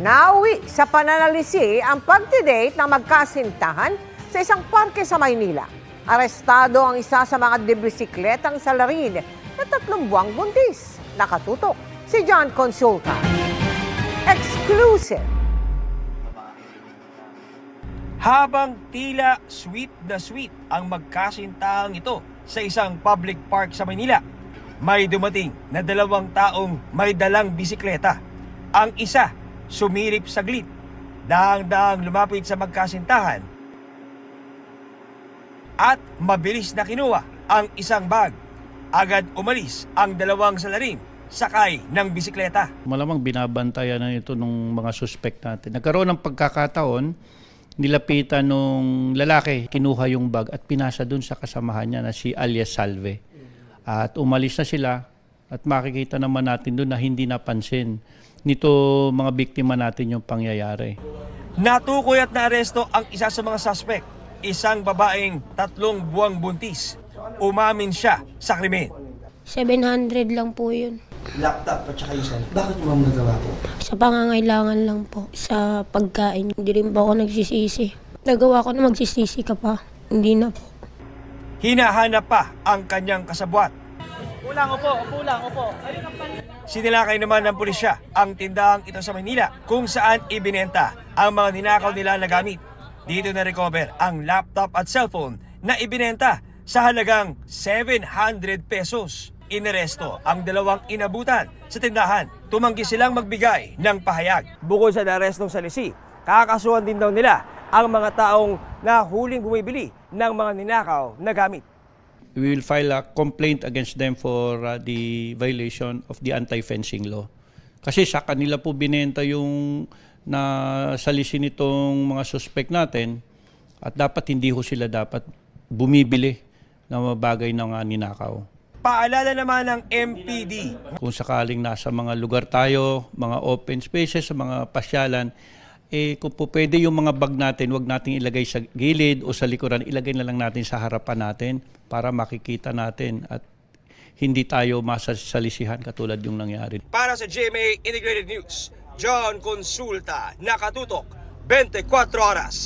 Nauwi sa pananalisi ang pagdidate ng magkasintahan sa isang parke sa Maynila. Arestado ang isa sa mga debisikletang salarin na 3 buwang buntis. Nakatutok si John Consulta. Exclusive. Habang tila sweet na sweet ang magkasintahang ito sa isang public park sa Maynila, may dumating na 2 taong may dalang bisikleta. Ang isa, sumilip saglit, daang-daang lumapit sa magkasintahan at mabilis na kinuha ang isang bag. Agad umalis ang 2 salarin sakay ng bisikleta. Malamang binabantayan na ito ng mga suspect natin. Nagkaroon ng pagkakataon, nilapitan nung lalaki, kinuha yung bag at pinasa dun sa kasamahan niya na si alias Salve. At umalis na sila at makikita naman natin dun na hindi napansin nito mga biktima natin yung pangyayari. Natukoy at naaresto ang isa sa mga suspect, isang babaeng 3 buwang buntis. Umamin siya sa krimen. 700 lang po yun. Laptop at saka yung cellphone. Bakit mo nagawa po? Sa pangangailangan lang po. Sa pagkain. Hindi rin po ako nagsisisi. Nagawa ko na magsisisi ka pa. Hindi na po. Hinahanap pa ang kanyang kasabwat. Upo lang. Sinilakay naman ng pulisya ang tindahang ito sa Manila kung saan ibinenta ang mga ninakaw nila na gamit. Dito na-recover ang laptop at cellphone na ibinenta sa halagang 700 pesos. Inaresto ang 2 inabutan sa tindahan. Tumanggi silang magbigay ng pahayag. Bukod sa arestong salisi, kakasuhan din daw nila ang mga taong nahuling bumibili ng mga ninakaw na gamit. We will file a complaint against them for the violation of the anti-fencing law. Kasi sa kanila po binenta yung nasalisin nitong mga suspect natin at dapat hindi ho sila dapat bumibili ng mga bagay na ninakaw. Paalala naman ng MPD. Kung sakaling nasa mga lugar tayo, mga open spaces, mga pasyalan, kung po pwede yung mga bag natin, wag natin ilagay sa gilid o sa likuran, ilagay na lang natin sa harapan natin para makikita natin at hindi tayo masasalisihan katulad yung nangyari. Para sa GMA Integrated News, John Consulta, nakatutok 24 oras.